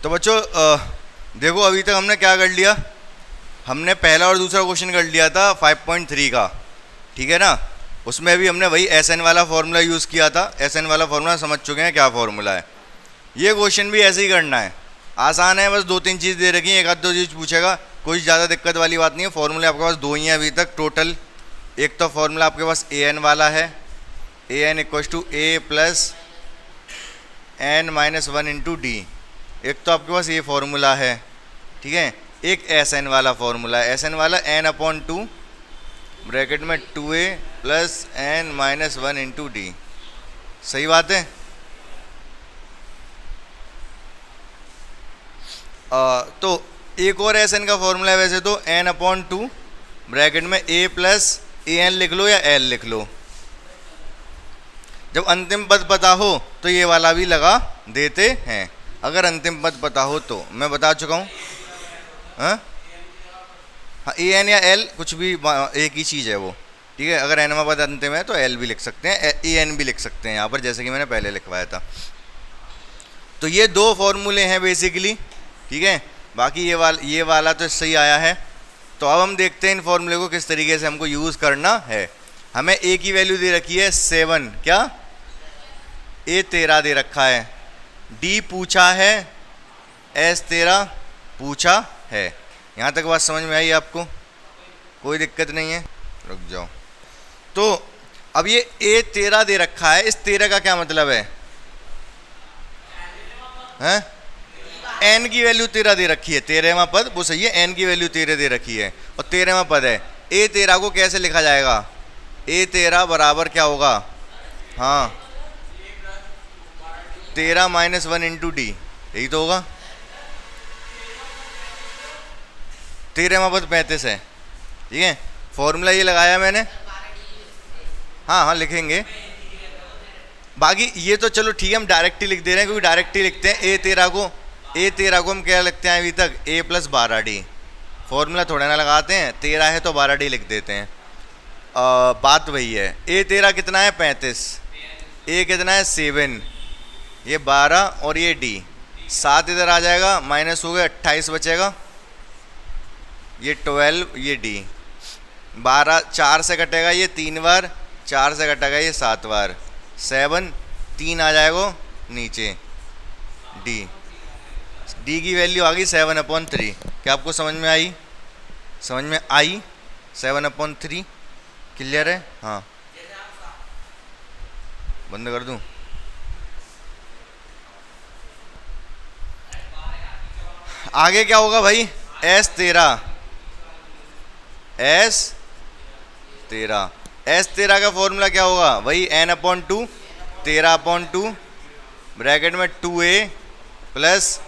तो बच्चों देखो अभी तक हमने क्या कर लिया, हमने पहला और दूसरा क्वेश्चन कर लिया था 5.3 का, ठीक है ना। उसमें भी हमने वही एस एन वाला फॉर्मूला यूज़ किया था। एस एन वाला फॉर्मूला समझ चुके हैं क्या फॉर्मूला है। ये क्वेश्चन भी ऐसे ही करना है, आसान है, बस 2-3 चीज़ दे रखी है, एक आध दो चीज़ पूछेगा, कोई ज़्यादा दिक्कत वाली बात नहीं है। फॉर्मूले आपके पास दो ही हैं अभी तक टोटल। एक तो फॉर्मूला आपके पास ए एन वाला है, A N equals to A plus N minus 1 into D. एक तो आपके पास ये फॉर्मूला है, ठीक है। एक एस एन वाला फॉर्मूला है, एस एन वाला एन अपॉन 2 ब्रैकेट में 2a plus N minus 1 into D. सही बात है। तो एक और एस एन का फॉर्मूला है वैसे तो एन अपॉन 2 ब्रैकेट में a प्लस ए एन लिख लो या एल लिख लो। जब अंतिम पद पता हो तो ये वाला भी लगा देते हैं, अगर अंतिम पद पता हो तो। मैं बता चुका हूँ, हाँ, ए एन या एल कुछ भी एक ही चीज़ है वो, ठीक है। अगर एन पद अंतिम है तो एल भी लिख सकते हैं, ए एन भी लिख सकते हैं यहाँ पर, जैसे कि मैंने पहले लिखवाया था। तो ये दो फॉर्मूले हैं बेसिकली, ठीक है। बाकी ये वाला तो सही आया है। तो अब हम देखते हैं इन फॉर्मूले को किस तरीके से हमको यूज़ करना है। हमें ए की वैल्यू दे रखी है 7, क्या ए 13 दे रखा है, डी पूछा है, एस 13 पूछा है। यहाँ तक बात समझ में आई आपको? कोई दिक्कत नहीं है, रुक जाओ। तो अब ये ए 13 दे रखा है, इस 13 का क्या मतलब है? हैं? एन की वैल्यू 13 दे रखी है, 13वां पद वो सही है, एन की वैल्यू 13 दे रखी है और 13वां पद है। ए 13 को कैसे लिखा जाएगा? ए 13 बराबर क्या होगा? हाँ, 13 माइनस 1 इंटू डी, यही तो होगा। 13वां पद 35 है, ठीक है। फॉर्मूला ये लगाया मैंने, हाँ हाँ लिखेंगे। बाकी ये तो चलो ठीक है, हम डायरेक्ट ही लिख दे रहे हैं, क्योंकि डायरेक्ट ही लिखते हैं। ए 13 को हम क्या लिखते हैं अभी तक? ए प्लस 12d। फॉर्मूला थोड़ा ना लगाते हैं, 13 है तो 12d लिख देते हैं। बात वही है। ए 13 कितना है? 35। ए कितना है? 7। ये 12 और ये डी 7 इधर आ जाएगा, माइनस हो गया, 28 बचेगा। ये 12, ये डी 12 4 से कटेगा, ये 3 बार, 4 से कटेगा ये 7 बार, 7 3 आ जाएगा नीचे। डी की वैल्यू आ गई 7/3। क्या आपको समझ में आई? समझ में आई? 7/3 क्लियर है? हाँ, बंद कर दूं? आगे क्या होगा भाई? एस 13 का फॉर्मूला क्या होगा? वही n/2 13/2 ब्रैकेट में 2a plus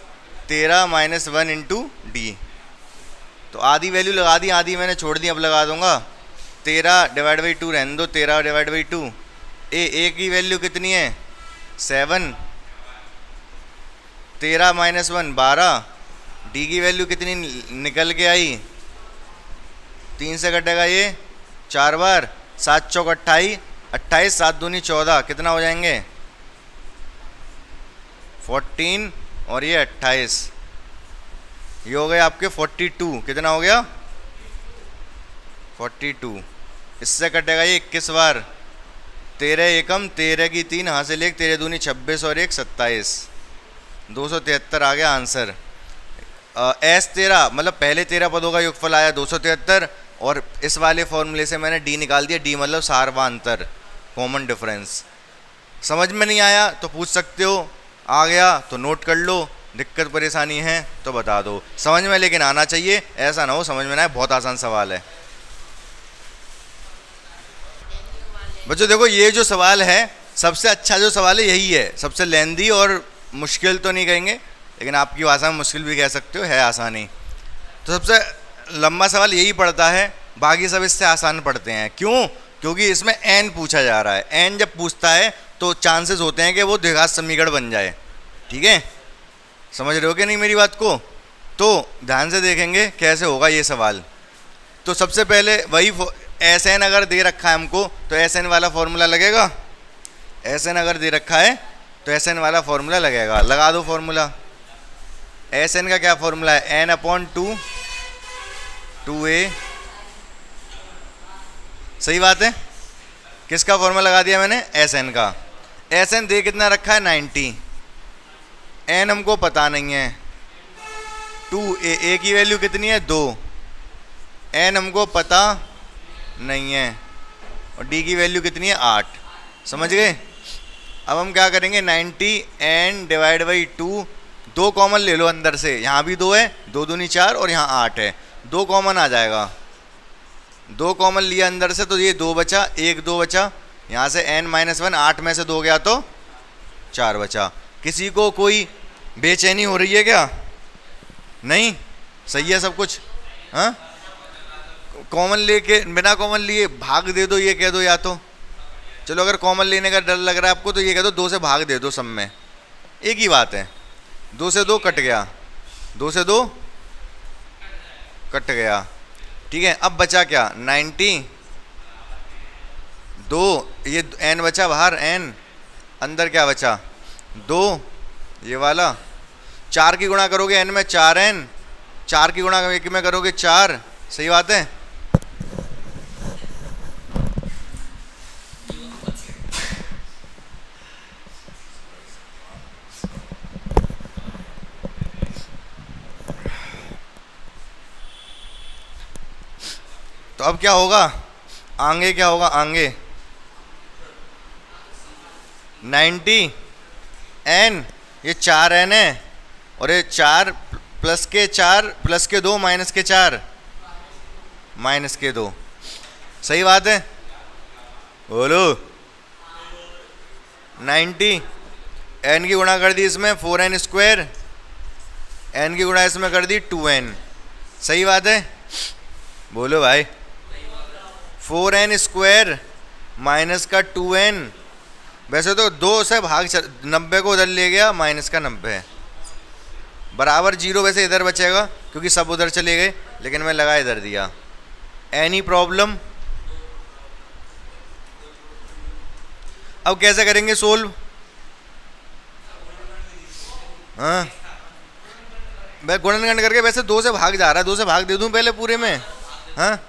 13 minus 1 into D. तो आधी वैल्यू लगा दी, आधी मैंने छोड़ दी, अब लगा दूंगा। 13 डिवाइड बाई 2 रहने दो, 13 डिवाइड बाई 2। ए की वैल्यू कितनी है? 7, 13 माइनस 1 12। डी की वैल्यू कितनी निकल के आई? 3 से कटेगा ये 4 बार, 7 चौक 28, 28 7 दूनी 14, कितना हो जाएंगे? 14 और ये 28, ये हो गए आपके 42। कितना हो गया? 42। इससे कटेगा ये 21 बार, 13 एकम 13 की 3, यहाँ से लेक 13 दूनी 26 और 1 27, 273 आ गया आंसर। एस 13 मतलब पहले 13 पदों का योगफल आया 273, और इस वाले फॉर्मूले से मैंने डी निकाल दिया। डी मतलब सार्वधानिक, कॉमन डिफरेंस। समझ में नहीं आया तो पूछ सकते हो, आ गया तो नोट कर लो, दिक्कत परेशानी है तो बता दो। समझ में लेकिन आना चाहिए, ऐसा ना हो समझ में ना आए। बहुत आसान सवाल है बच्चों। देखो ये जो सवाल है, सबसे अच्छा जो सवाल है यही है, सबसे लेंदी और मुश्किल तो नहीं कहेंगे, लेकिन आपकी भाषा में मुश्किल भी कह सकते हो, है आसानी। तो सबसे लंबा सवाल यही पड़ता है, बाकी सब इससे आसान पड़ते हैं। क्यों? क्योंकि इसमें एन पूछा जा रहा है। एन जब पूछता है तो चांसेस होते हैं कि वो द्विघात समीकरण बन जाए, ठीक है। समझ रहे हो कि नहीं मेरी बात को? तो ध्यान से देखेंगे कैसे होगा ये सवाल। तो सबसे पहले वही एस एन अगर दे रखा है हमको तो एस एन वाला फॉर्मूला लगेगा। एस एन अगर दे रखा है तो एस एन वाला फॉर्मूला लगेगा। लगा दो फॉर्मूला। एस एन का क्या फॉर्मूला है, एन अपॉन टू, टू ए। सही बात है। किसका फॉर्मूला लगा दिया मैंने, एस एन का। एस एन दे कितना रखा है 90, एन हमको पता नहीं है, टू ए की वैल्यू कितनी है 2, एन हमको पता नहीं है, और डी की वैल्यू कितनी है 8। समझ गए। अब हम क्या करेंगे, 90 एन डिवाइड बाई 2, 2 कॉमन ले लो अंदर से, यहाँ भी 2 है, 2 दूनी 4 और यहाँ 8 है, 2 कॉमन आ जाएगा। 2 कॉमन लिया अंदर से तो ये 2 बचा, 1 2 बचा, यहाँ से n-1, 8 में से 2 गया तो 4 बचा। किसी को कोई बेचैनी हो रही है क्या, नहीं, सही है सब कुछ। हाँ, कॉमन लेके, बिना कॉमन लिए भाग दे दो, ये कह दो या तो, चलो अगर कॉमन लेने का डर लग रहा है आपको तो ये कह दो 2 से भाग दे दो सब में, एक ही बात है। 2 से 2 कट गया, 2 से 2 कट गया, ठीक है। अब बचा क्या, 90, 2, ये n बचा बाहर, n अंदर क्या बचा 2, ये वाला 4 की गुणा करोगे n में 4n, 4 की गुणा 1 में करोगे 4। सही बात है। तो अब क्या होगा, आगे क्या होगा, आगे 90 n, ये 4n है, और ये 4 प्लस के 4 प्लस के 2 माइनस के 4 माइनस के 2। सही बात है, बोलो। 90 n की गुणा कर दी इसमें 4n स्क्वायर, n की गुणा इसमें कर दी 2n। सही बात है, बोलो भाई। 4n स्क्वायर माइनस का 2n, वैसे तो 2 से भाग 90 को उधर ले गया, माइनस का 90 है, बराबर 0। वैसे इधर बचेगा क्योंकि सब उधर चले गए, लेकिन मैं लगा इधर दिया। Any problem. अब कैसे करेंगे सोल्व, हाँ मैं गुणनखंड करके, वैसे 2 से भाग जा रहा है, 2 से भाग दे दूं पहले पूरे में, हाँ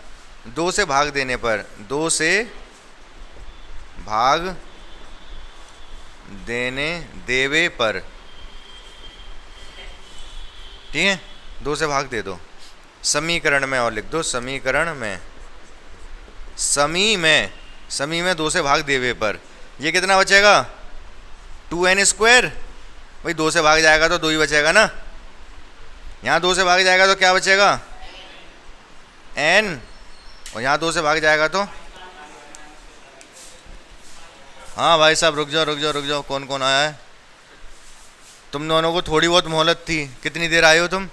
2 से भाग देने पर, 2 से भाग देने देवे पर, ठीक है, 2 से भाग दे दो, समीकरण में और लिख दो, समीकरण में, समी में 2 से भाग देवे पर। ये कितना बचेगा 2n स्क्वायर, भाई 2 से भाग जाएगा तो 2 ही बचेगा ना, यहाँ 2 से भाग जाएगा तो क्या बचेगा n, और यहाँ 2 से भाग जाएगा तो, हाँ भाई साहब रुक जाओ, कौन कौन आया है, तुम दोनों को थोड़ी बहुत मोहलत थी, कितनी देर आए हो तुम।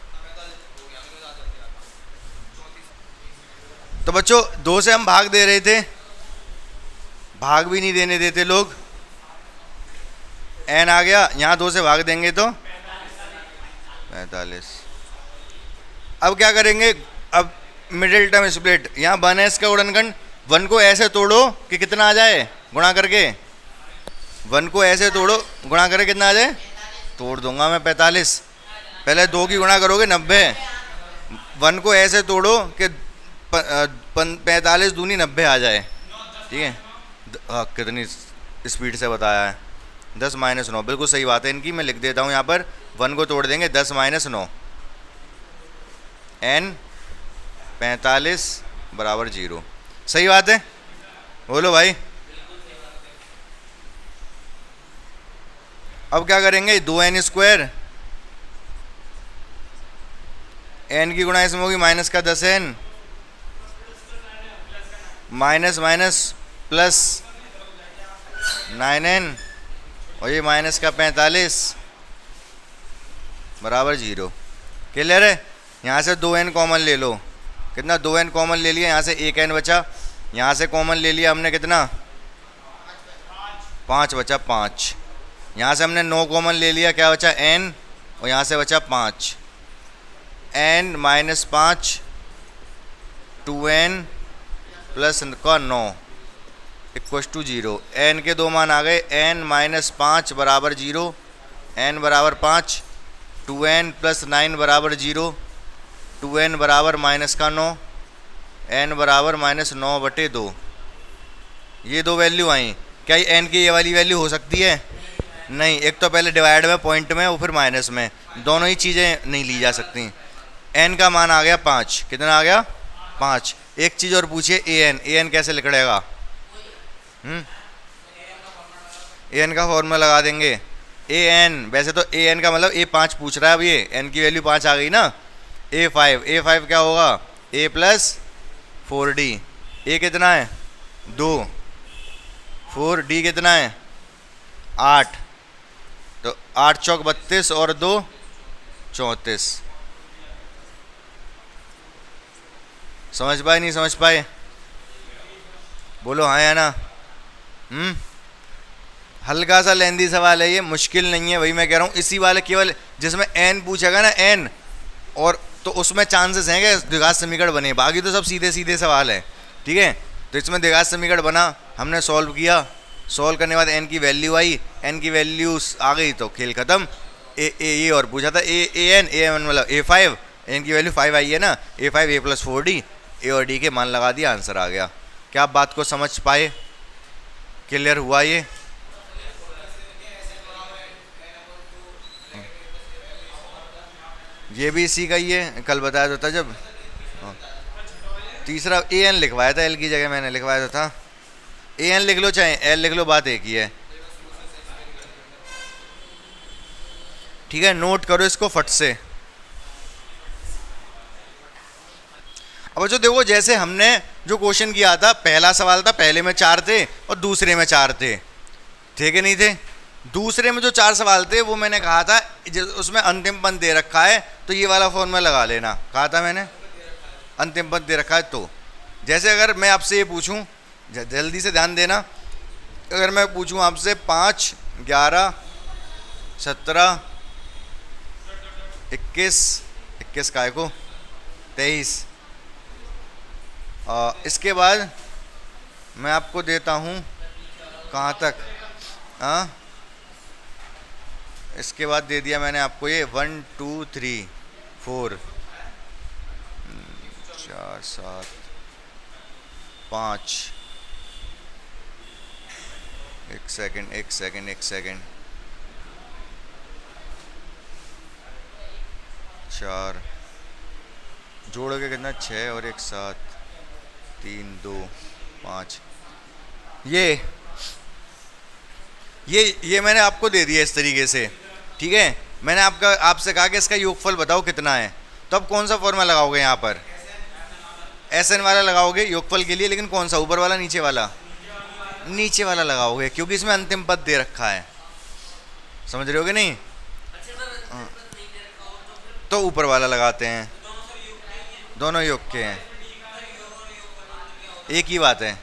तो बच्चों 2 से हम भाग दे रहे थे, भाग भी नहीं देने देते लोग, n आ गया, यहाँ 2 से भाग देंगे तो 45। अब क्या करेंगे, अब मिडिल टर्म स्प्लिट, यहाँ 1s का गुणनखंड, 1 को ऐसे तोड़ो कि कितना आ जाए, गुणा करके, 1 को ऐसे तोड़ो गुणा करके कितना आ जाए, तोड़ दूंगा मैं 45। पहले 2 की गुणा करोगे 90, 1 को ऐसे तोड़ो कि 45 दूनी 90 आ जाए, ठीक है। हाँ कितनी स्पीड से बताया है, 10 - 9, बिल्कुल सही बात है इनकी। मैं लिख देता हूँ यहाँ पर, 1 को तोड़ देंगे 10 - 9, n 45 बराबर 0। सही बात है, बोलो भाई। अब क्या करेंगे, 2n स्क्वायर, n की गुणा इसमें होगी माइनस का 10n, minus minus plus 9n, और ये माइनस का 45 बराबर 0। क्लियर है। यहाँ से 2n कॉमन ले लो, कितना 2n कॉमन ले लिया, यहाँ से 1n बचा, यहाँ से कॉमन ले लिया हमने कितना 5 बचा, 5। यहाँ से हमने 9 कॉमन ले लिया, क्या बचा n, और यहाँ से बचा 5, n - 5, 2n प्लस का 9 इक्वस टू 0। n के 2 मान आ गए, n - 5 बराबर 0, n बराबर 5, 2n प्लस 9 बराबर 0, 2n बराबर माइनस का 9, n बराबर -9/2। ये दो वैल्यू आई। क्या ये n की ये वाली वैल्यू हो सकती है? नहीं, एक तो पहले डिवाइड में पॉइंट में और फिर माइनस में, दोनों ही चीज़ें नहीं ली जा सकती। n का मान आ गया 5। कितना आ गया? 5। एक चीज़ और पूछिए, an कैसे लिखड़ेगा? an का फॉर्मूला लगा देंगे। an, वैसे तो an का मतलब a5 पूछ रहा है। अब ये n की वैल्यू 5 आ गई ना। a5 क्या होगा? a plus 4d। a कितना है? 2। 4d कितना है? 8। तो 8 चौक 32 और 2 34। समझ पाए नहीं समझ पाए? बोलो हाँ या ना। हल्का सा लेंदी सवाल है ये, मुश्किल नहीं है, वही मैं कह रहा हूँ। इसी वाले केवल जिसमें n पूछेगा ना, n, और तो उसमें चांसेस हैं कि द्विघात समीकरण बने, बाकी तो सब सीधे सीधे सवाल है। ठीक है, तो इसमें द्विघात समीकरण बना, हमने सॉल्व किया। सॉल्व करने के बाद n की वैल्यू आई, n की वैल्यू आ गई तो खेल खत्म। ये और पूछा था an मतलब a5, n की वैल्यू 5 आई है ना, a5 a plus 4d, a और d के मान लगा दिया, आंसर आ गया। क्या आप बात को समझ पाए? क्लियर हुआ ये? ये भी इसी का ही है, कल बताया तो था जब। तीसरा an लिखवाया था, l की जगह मैंने लिखवाया तो था। an लिख लो चाहे l लिख लो, बात एक ही है। ठीक है, नोट करो इसको फट से। अब जो देखो, जैसे हमने जो क्वेश्चन किया था, पहला सवाल था, पहले में 4 थे और दूसरे में 4 थे, थे कि नहीं थे? दूसरे में जो 4 सवाल थे वो मैंने कहा था उसमें अंतिम पद दे रखा है तो ये वाला फॉर्मूला लगा लेना, कहा था मैंने। अंतिम पद दे रखा है तो जैसे अगर मैं आपसे ये पूछूं, जल्दी से ध्यान देना, अगर मैं पूछूं आपसे 5, 11, 17, 21 काय को 23, इसके बाद मैं आपको देता हूँ कहाँ तक, इसके बाद दे दिया मैंने आपको ये 1 2 3 4 4 7 5। एक सेकंड 4 जोड़ के कितना? 6 और 1 7 3 2 5। ये मैंने आपको दे दिया इस तरीके से। ठीक है, मैंने आपसे कहा कि इसका योगफल बताओ कितना है, तो अब कौन सा फॉर्मूला लगाओगे यहाँ पर? SN वाला लगाओगे योगफल के लिए, लेकिन कौन सा? ऊपर वाला नीचे वाला? नीचे वाला लगाओगे, क्योंकि इसमें अंतिम पद दे रखा है। समझ रहे हो कि नहीं? तो ऊपर वाला लगाते हैं, दोनों योग के हैं, एक ही बात है।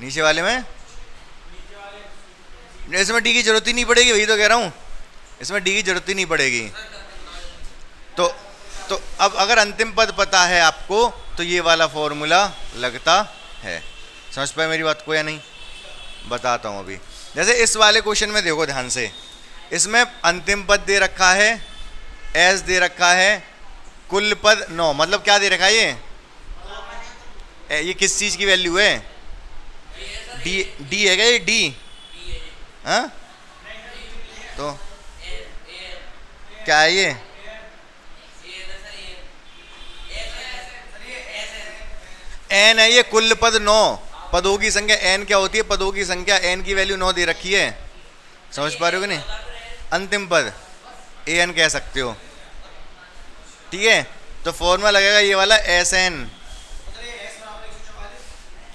नीचे वाले में इसमें डी की जरूरत ही नहीं पड़ेगी, वही तो कह रहा हूँ, इसमें डी की जरूरत ही नहीं पड़ेगी। तो अब अगर अंतिम पद पता है आपको तो ये वाला फॉर्मूला लगता है। समझ पाए मेरी बात को या नहीं? बताता हूँ अभी। जैसे इस वाले क्वेश्चन में देखो ध्यान से, इसमें अंतिम पद दे रखा है, एस दे रखा है, कुल पद 9, मतलब क्या दे रखा है ये किस चीज की वैल्यू है? डी है क्या ये? डी, हाँ, तो क्या है ये? एन है ये, कुल पद 9, पदों की संख्या एन क्या होती है? पदों की संख्या, एन की वैल्यू 9 दे रखी है। समझ पा रहे हो कि नहीं? अंतिम पद एन कह सकते हो। ठीक है, तो फॉर्मूला लगेगा ये वाला एस एन।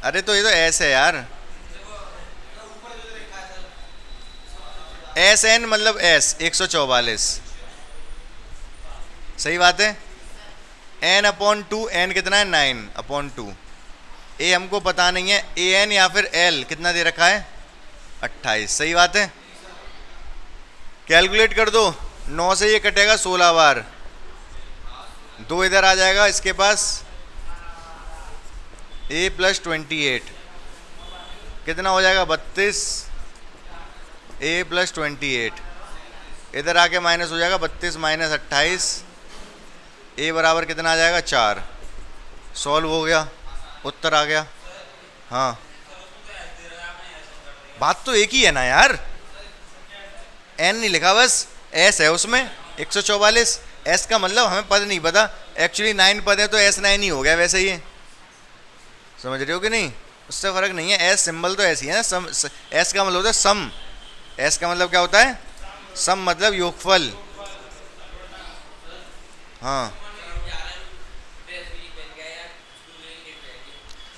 अरे तो ये तो एस है यार, एस एन मतलब एस 144, सही बात है। एन अपॉन 2, एन कितना है? 9/2। ए हमको पता नहीं है, ए एन या फिर एल कितना दे रखा है? 28, सही बात है। कैलकुलेट कर दो, 9 से ये कटेगा 16 बार, 2 इधर आ जाएगा इसके पास, a प्लस 28 कितना हो जाएगा? 32, a प्लस 28 इधर आके माइनस हो जाएगा 32 माइनस 28, ए बराबर कितना आ जाएगा 4। सॉल्व हो गया, उत्तर आ गया। हाँ बात तो एक ही है ना यार, एन नहीं लिखा बस, एस है उसमें 144। एस का मतलब हमें पद नहीं पता, एक्चुअली 9 पद है तो एस 9 ही हो गया वैसे ही, समझ रहे हो कि नहीं? उससे फर्क नहीं है, एस सिंबल तो ऐसी है ना, सम एस का मतलब होता है सम। एस का मतलब क्या होता है? सम मतलब योगफल। हाँ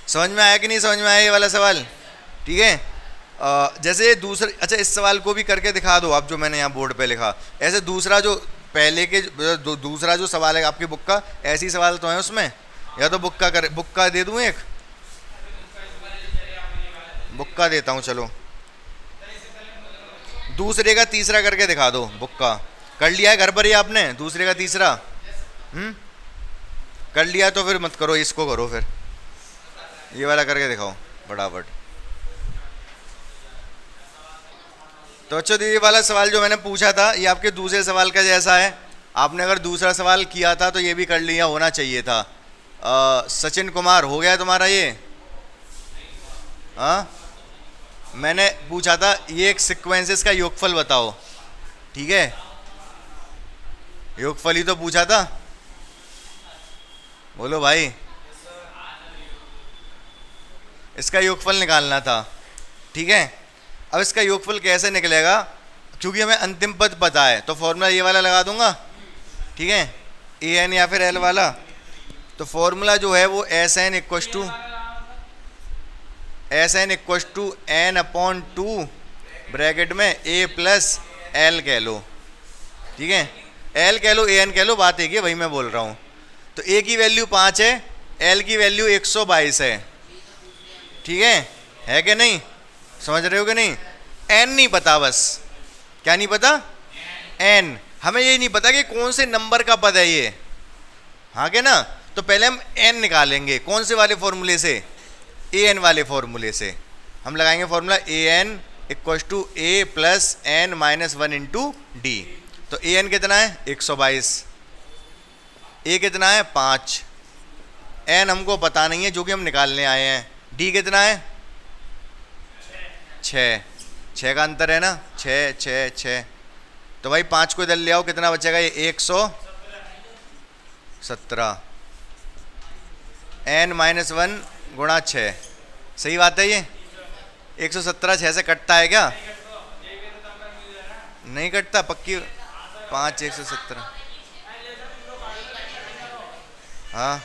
समझ में आया कि नहीं समझ में आया ये वाला सवाल? ठीक है। जैसे दूसरे, अच्छा इस सवाल को भी करके दिखा दो आप, जो मैंने यहाँ बोर्ड पे लिखा। ऐसे दूसरा जो पहले के दूसरा जो सवाल है आपकी बुक का, ऐसी सवाल तो है उसमें, या तो बुक का दे दूँ, एक बुक का देता हूँ। चलो दूसरे का तीसरा करके दिखा दो। बुक का कर लिया है घर पर ही आपने, दूसरे का तीसरा कर लिया तो फिर मत करो, इसको करो फिर, ये वाला करके दिखाओ फटाफट। तो अच्छा, तो ये वाला सवाल जो मैंने पूछा था ये आपके दूसरे सवाल का जैसा है। आपने अगर दूसरा सवाल किया था तो ये भी कर लिया होना चाहिए था। सचिन कुमार, हो गया तुम्हारा ये? हाँ मैंने पूछा था ये एक सीक्वेंसेस का योगफल बताओ, ठीक है? योगफल ही तो पूछा था, बोलो भाई। इसका योगफल निकालना था, ठीक है? अब इसका योगफल कैसे निकलेगा? क्योंकि हमें अंतिम पद पता है तो फॉर्मूला ये वाला लगा दूंगा, ठीक है? ए एन या फिर एल वाला। तो फॉर्मूला जो है वो S N equals to N upon 2 bracket में ए प्लस एल कह लो, ठीक है? एल कह लो, ए एन कह लो, बात एक ही है, वही मैं बोल रहा हूँ। तो ए की वैल्यू 5 है, एल की वैल्यू 122 है, ठीक है कि नहीं? समझ रहे हो कि नहीं? एन नहीं पता, बस क्या नहीं पता? एन। हमें ये नहीं पता कि कौन से नंबर का पद है ये, हाँ के ना? तो पहले हम एन निकालेंगे, कौन से वाले फॉर्मूले से? ए एन वाले फॉर्मूले से हम लगाएंगे formula A N equals to A plus N minus 1 into D. तो ए एन कितना है? 122। ए कितना है? 5। एन हमको पता नहीं है जो कि हम निकालने आए हैं। डी कितना है? 6 का अंतर है ना, 6 6 6। तो भाई 5 को इधर ले आओ, कितना बचेगा? ये 117 एन माइनस 1 गुणा 6। सही बात है ये? 117 6 से कटता है क्या? नहीं कटता, पक्की 5 117। हाँ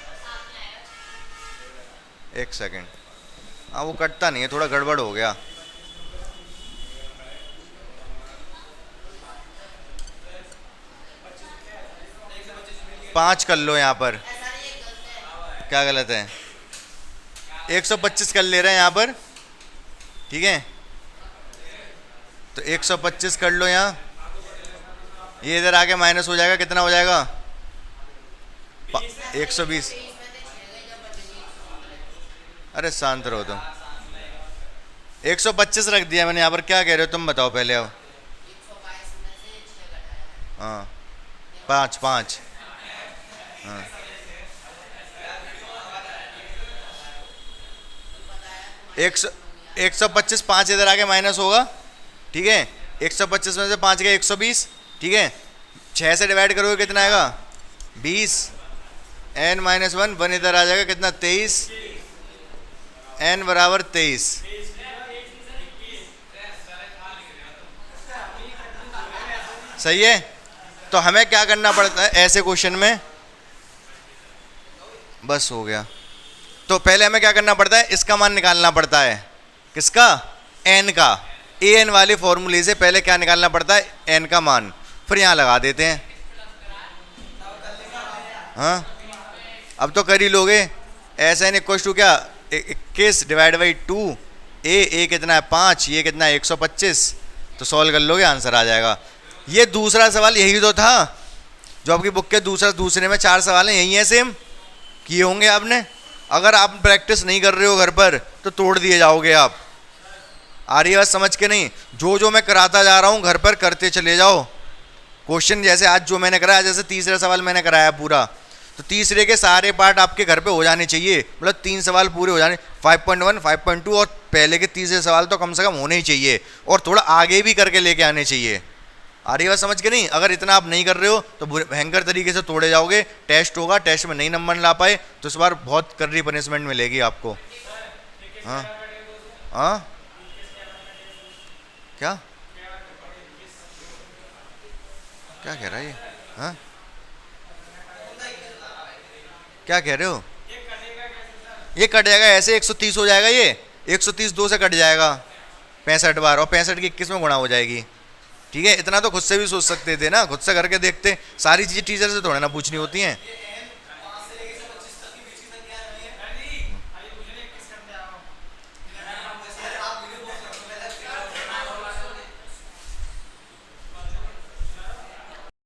एक सेकेंड, हाँ वो कटता नहीं है, थोड़ा गड़बड़ हो गया। पाँच कर लो यहाँ पर, क्या गलत है? 125 कर ले रहे हैं यहाँ पर, ठीक है? तो 125 कर लो यहाँ, ये इधर आके माइनस हो जाएगा, कितना हो जाएगा? 120। अरे शांत रहो तुम। 125 रख दिया मैंने यहाँ पर, क्या कह रहे हो तुम बताओ पहले अब। हाँ 5 5। हाँ 125 5 इधर आके माइनस होगा, ठीक है? 125 में से 5 गया 120, ठीक है? 6 से डिवाइड करोगे कितना आएगा? 20। एन माइनस 1 इधर आ जाएगा, कितना? 23। एन बराबर 23। सही है? तो हमें क्या करना पड़ता है ऐसे क्वेश्चन में? बस हो गया। तो पहले हमें क्या करना पड़ता है? इसका मान निकालना पड़ता है। किसका? एन का। ए एन वाले फॉर्मूले से पहले क्या निकालना पड़ता है? एन का मान। फिर यहाँ लगा देते हैं। हाँ अब तो कर ही लोगे। एस एन इक्वल टू क्या? 21 डिवाइड बाई 2। ए कितना है? 5। ये कितना है? 125। तो सॉल्व कर लोगे, आंसर आ जाएगा। ये दूसरा सवाल यही तो था जो आपकी बुक के दूसरे में 4 सवाल हैं, यही है, सेम किए होंगे आपने। अगर आप प्रैक्टिस नहीं कर रहे हो घर पर तो तोड़ दिए जाओगे आप। आ रही है बात समझ के नहीं? जो मैं कराता जा रहा हूँ घर पर करते चले जाओ, क्वेश्चन जैसे आज जो मैंने कराया, जैसे तीसरा सवाल मैंने कराया पूरा, तो तीसरे के सारे पार्ट आपके घर पे हो जाने चाहिए, मतलब 3 सवाल पूरे हो जाने, 5.1 5.2 और पहले के तीसरे सवाल तो कम से कम होने ही चाहिए, और थोड़ा आगे भी करके लेके आने चाहिए। आ रही बात समझ के नहीं? अगर इतना आप नहीं कर रहे हो तो भयंकर तरीके से तोड़े जाओगे, टेस्ट होगा, टेस्ट में नहीं नंबर ला पाए तो इस बार बहुत कर्री पनिशमेंट मिलेगी आपको। हाँ हाँ, क्या क्या कह रहा है ये? हाँ, क्या कह रहे हो? ये कट जाएगा ऐसे, 130 हो जाएगा ये, 130 2 से कट जाएगा 65 बार, और 65 की 21 में गुणा हो जाएगी। ठीक है, इतना तो खुद से भी सोच सकते थे ना, खुद से करके देखते, सारी चीज़ें टीचर से थोड़ा ना पूछनी होती हैं।